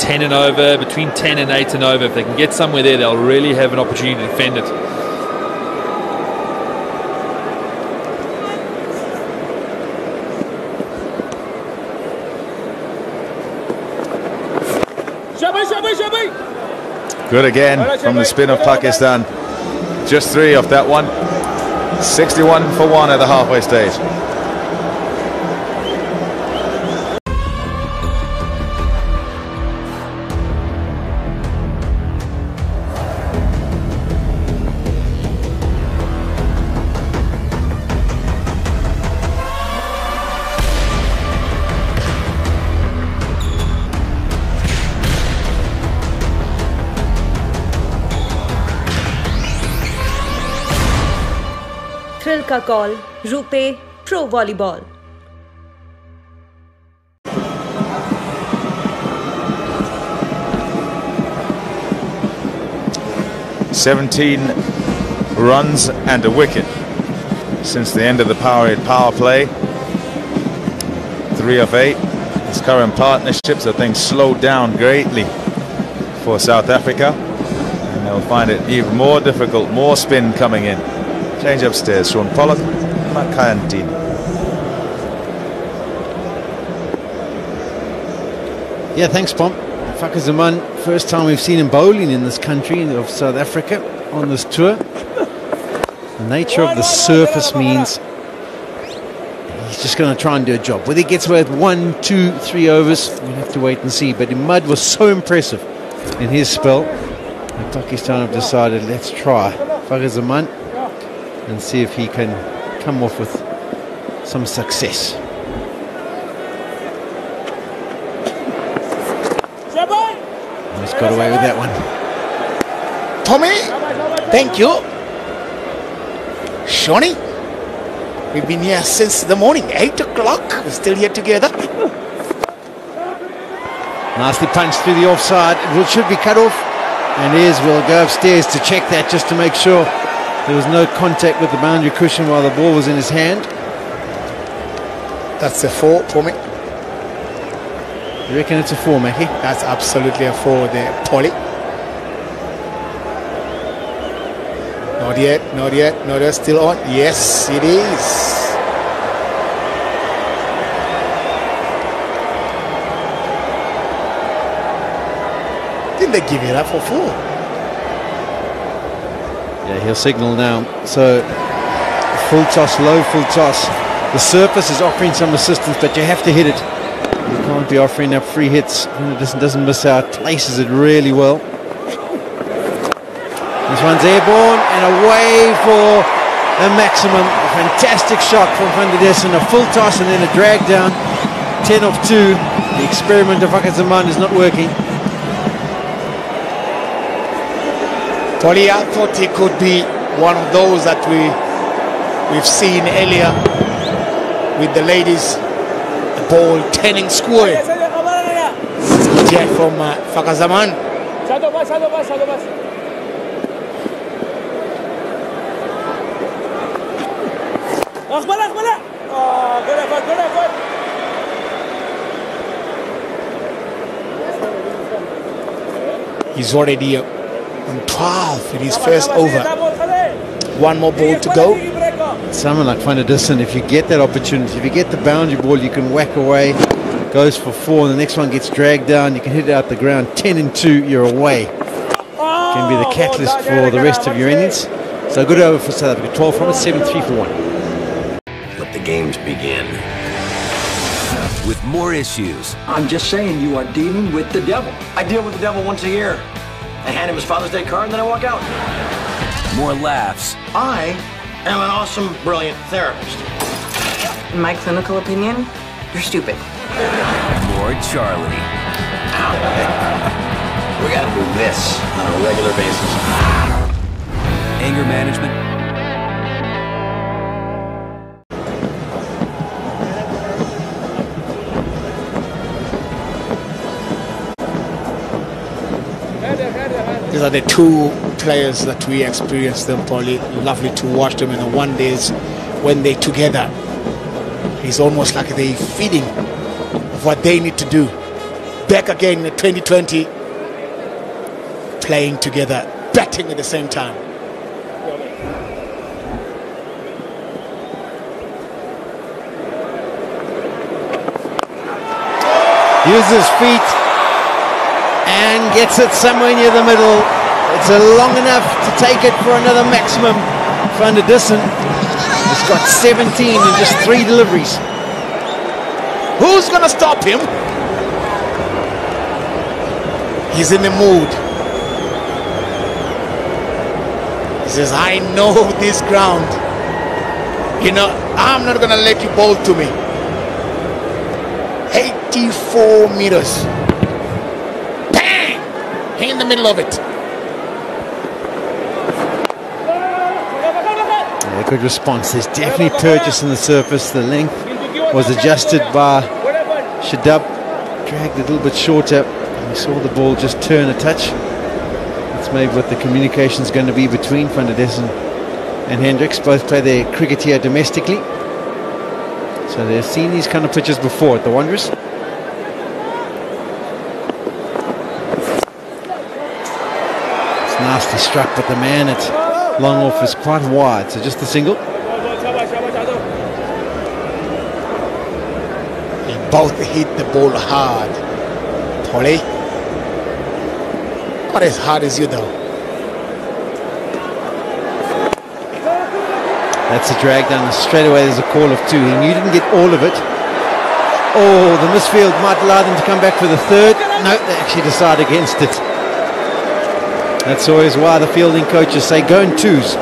10 and over, between 10 and 8 and over. If they can get somewhere there, they'll really have an opportunity to defend it. Good again from the spin of Pakistan. Just 3 off that one. 61 for 1 at the halfway stage. Thrill का call RuPay pro volleyball. "17 runs and a wicket since the end of the power play. 3 of 8. His current partnerships, I think, slowed down greatly for South Africa, and they'll find it even more difficult. More spin coming in. Change upstairs, Sean Pollock, Makayantini. Yeah, thanks, Pom. Faka Zaman, first time we've seen him bowling in this country of South Africa on this tour. The nature of the surface means he's just going to try and do a job. Whether he gets away with 1, 2, 3 overs, we'll have to wait and see. But Mud was so impressive in his spell that Pakistan have decided, let's try Faka Zaman and see if he can come off with some success. He's got away with that one. Tommy, thank you. Shawnee, we've been here since the morning, 8 o'clock. We're still here together. Nicely punched through the offside. It should be cut off. And here's, we'll go upstairs to check that just to make sure there was no contact with the boundary cushion while the ball was in his hand. That's a 4 for me. You reckon it's a 4, Mackie? That's absolutely a 4 there, Polly. Not yet, not yet, no, they're still on. Yes, it is. Didn't they give you that for 4? Yeah, he'll signal now. So, full toss, low full toss. The surface is offering some assistance, but you have to hit it. You can't be offering up free hits. It doesn't miss out. Places it really well. This one's airborne and away for a maximum. A fantastic shot from Van der Dessen. A full toss and then a drag down. 10 off 2. The experiment of Faka Zaman is not working. Polly, I thought he could be one of those that we've seen earlier with the ladies. The ball turning square. Jet from Faka Zaman. He's already on 12 in his first over. 1 more ball to go. Someone like Van der Dessen, if you get that opportunity, if you get the boundary ball, you can whack away. Goes for 4, and the next one gets dragged down. You can hit it out the ground. 10 and 2, you're away. Can be the catalyst for the rest of your innings. So good over for South Africa. 12 from it, 7-3 for 1. Let the games begin. With more issues. I'm just saying, you are dealing with the devil. I deal with the devil once a year. I hand him his Father's Day card and then I walk out. More laughs. I am an awesome, brilliant therapist. In my clinical opinion, you're stupid. More Charlie. We gotta do this on a regular basis. Anger management. These are the 2 players that we experienced them, probably lovely to watch them in the 1 days when they're together. It's almost like they're feeding of what they need to do. back again in 2020, playing together, batting at the same time. Uses feet and gets it somewhere near the middle. It's long enough to take it for another maximum. Van der Dussen has got 17 in just 3 deliveries. Who's going to stop him? He's in the mood. He says, I know this ground. You know, I'm not going to let you bowl to me. 84 meters. Bang! In the middle of it. Yeah, good response. There's definitely purchase in the surface. The length was adjusted by Shadab. Dragged a little bit shorter. We saw the ball just turn a touch. That's maybe what the communication is going to be between Van der Dussen and Hendricks. Both play their cricket here domestically. So they've seen these kind of pitches before at the Wanderers. It's nicely struck, but the man at long off is quite wide, so just a single. They both hit the ball hard. Polly. Not as hard as you though. That's a drag down, and straight away there's a call of 2. He knew he didn't get all of it. Oh, the misfield might allow them to come back for the 3rd. No, they actually decide against it. That's always why the fielding coaches say go in 2s.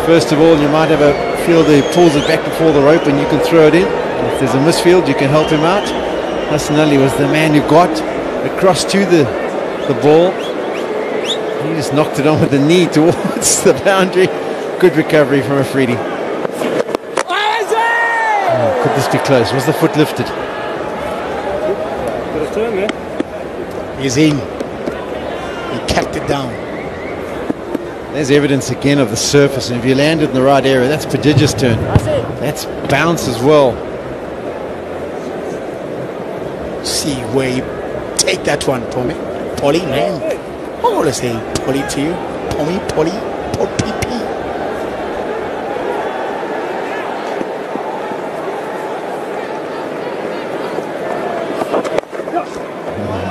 First of all, you might have a fielder who pulls it back before the rope and you can throw it in. And if there's a misfield, you can help him out. Hassan Ali was the man who got across to the ball. He just knocked it on with the knee towards the boundary. Good recovery from Afridi. Oh, could this be close? Was the foot lifted? He's in. He kept it down. There's evidence again of the surface, and if you land it in the right area, that's prodigious turn. That's bounce as well. See where you take that one, Polly. Polly, man. I'm going to say Polly to you. Polly, Polly, Polly.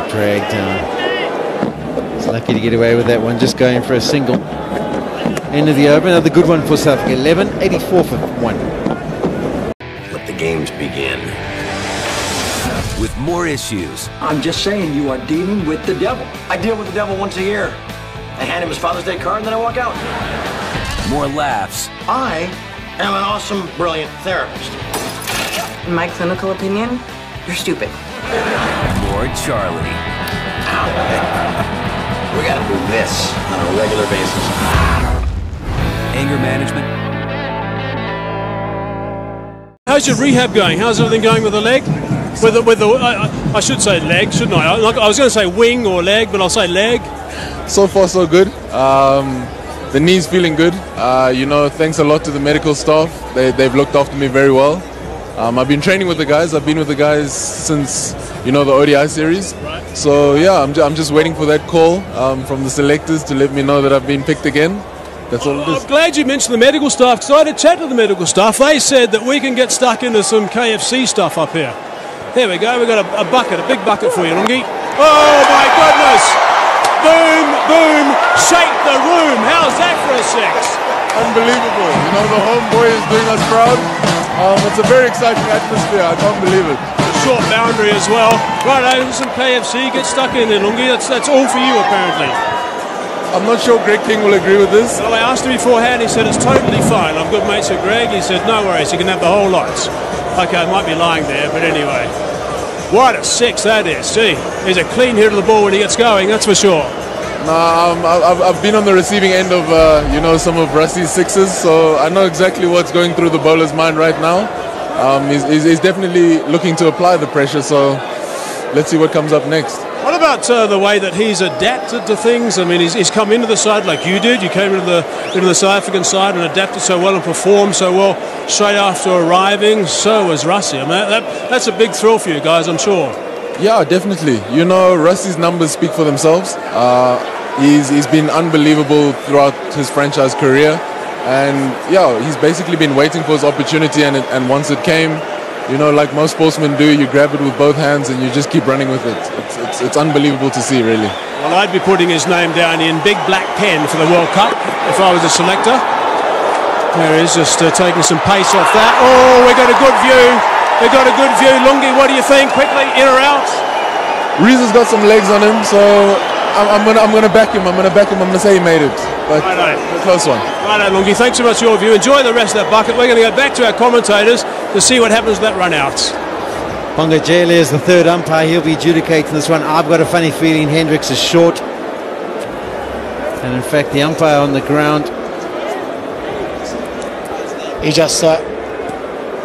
Drag down. He's lucky to get away with that one, just going for a single. End of the over, another good one for South Africa. 11-84 for 1. Let the games begin. With more issues. I'm just saying you are dealing with the devil. I deal with the devil once a year. I hand him his Father's Day card and then I walk out. More laughs. I am an awesome, brilliant therapist. In my clinical opinion, you're stupid. More Charlie. Ow. We gotta do this on a regular basis. Anger management. How's your rehab going? How's everything going with the leg? I should say leg, shouldn't I? I was going to say wing or leg, but I'll say leg. So far, so good. The knee's feeling good. You know, thanks a lot to the medical staff. They've looked after me very well. I've been training with the guys. I've been with the guys since, you know, the ODI series. Right. So yeah, I'm just waiting for that call from the selectors to let me know that I've been picked again. That's all it is. I'm glad you mentioned the medical staff, because I had a chat with the medical staff. They said that we can get stuck into some KFC stuff up here. There we go. We've got a bucket, a big bucket for you, Lungi. Oh my goodness! Boom, boom, shake the room. How's that for a six? Unbelievable. You know, the homeboy is doing us proud. It's a very exciting atmosphere. I can't believe it. A short boundary as well. Right over some KFC. Get stuck in there, Lungi. That's all for you, apparently. I'm not sure Greg King will agree with this. Well, I asked him beforehand. He said it's totally fine. I'm good mates with Greg. He said no worries. You can have the whole lot. Okay, I might be lying there, but anyway. What a six that is. Gee, he's a clean hit of the ball when he gets going, that's for sure. I've been on the receiving end of, you know, some of Rusty's sixes, so I know exactly what's going through the bowler's mind right now. He's definitely looking to apply the pressure, so let's see what comes up next. What about the way that he's adapted to things? I mean, he's come into the side like you did. You came into the South African side and adapted so well and performed so well straight after arriving. So was Rusty. I mean, that's a big thrill for you guys, I'm sure. Yeah, definitely. You know, Rusty's numbers speak for themselves. He's been unbelievable throughout his franchise career. And yeah, he's basically been waiting for his opportunity, and once it came, you know, like most sportsmen do, you grab it with both hands and you just keep running with it. It's unbelievable to see, really. Well, I'd be putting his name down in big black pen for the World Cup if I was a selector. There he is, just taking some pace off that. Oh, we got a good view. We got a good view. Lungi, what do you think? Quickly, in or out? Reeza's got some legs on him, so I'm gonna back him. I'm gonna say he made it. But a close one. Righto, Lungi. Thanks so much for your view. Enjoy the rest of that bucket. We're going to go back to our commentators to see what happens with that run out. Bonga Jele is the third umpire. He'll be adjudicating this one. I've got a funny feeling Hendricks is short. And in fact, the umpire on the ground, he just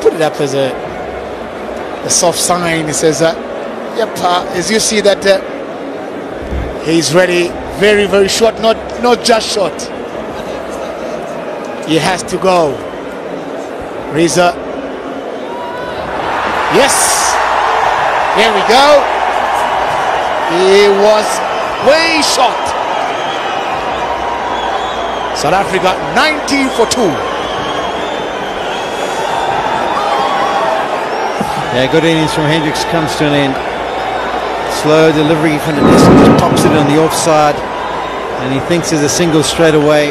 put it up as a soft sign. He says, yep, as you see that he's ready, very, very short, not just short. He has to go. Reza. Yes. Here we go. He was way short. South Africa 90 for 2. Yeah, good innings from Hendricks comes to an end. Slow delivery from the distance, just pops it on the offside, and he thinks there's a single straight away.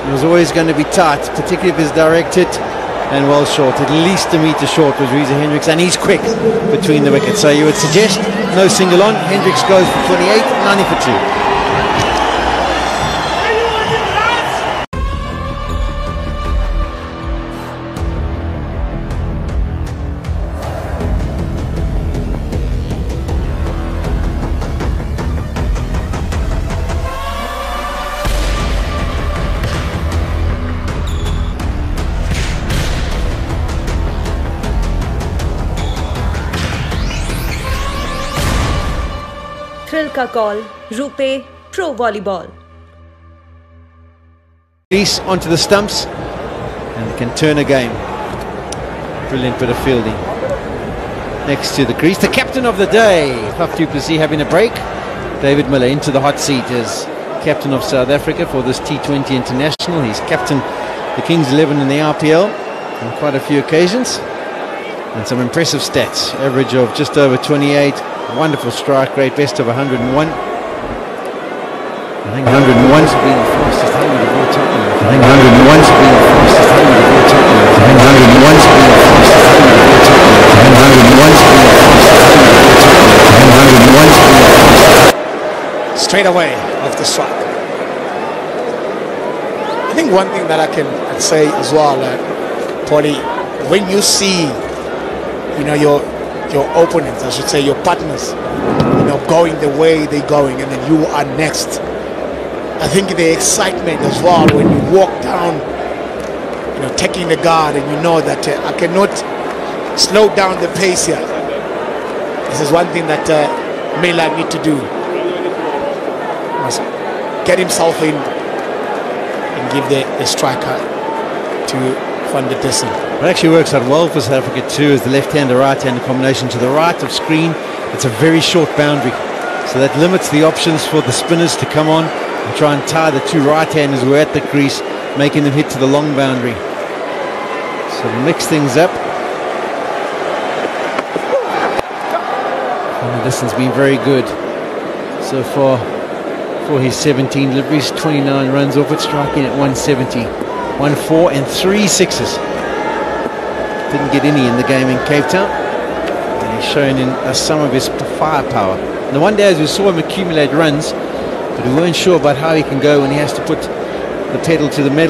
It was always going to be tight, particularly if it's directed and well short. At least a metre short was Reza Hendricks, and he's quick between the wickets. So you would suggest no single on. Hendricks goes for 28, 90 for 2. Thrill का call RuPay pro volleyball Release onto the stumps and they can turn a game. Brilliant bit of fielding. Next to the crease, the captain of the day, Faf du Plessis having a break. David Miller into the hot seat as captain of South Africa for this T20 International. He's captained the Kings 11 in the RPL on quite a few occasions. And some impressive stats. Average of just over 28. Wonderful strike rate, best of 101. I think 101's been the fastest 100 of all time. I think 101's been the fastest 100 of all time. I think 101's been the fastest 100 of all time. I think 101's been the fastest 100 of all time. I think 101's been the fastest. Straight away off the strike. I think one thing that I'd say as well, Paulie, when you see, you know, your opponents, I should say, your partners, you know, going the way they're going, and then you are next. I think the excitement as well when you walk down, you know, taking the guard, and you know that I cannot slow down the pace here. This is one thing that Miller need to do. Must get himself in and give the striker to Van der Dussen. It actually works out well for South Africa too, as the left-hander, right-hander combination to the right of screen. It's a very short boundary, so that limits the options for the spinners to come on and try and tie the two right-handers who are at the crease, making them hit to the long boundary. So mix things up. Van der Dussen's been very good so far for his 17 deliveries, 29 runs off it, striking at 170. 1 4 and 3 sixes. Didn't get any in the game in Cape Town, and he's shown in some of his firepower. And the one day as we saw him accumulate runs, but we weren't sure about how he can go when he has to put the pedal to the metal.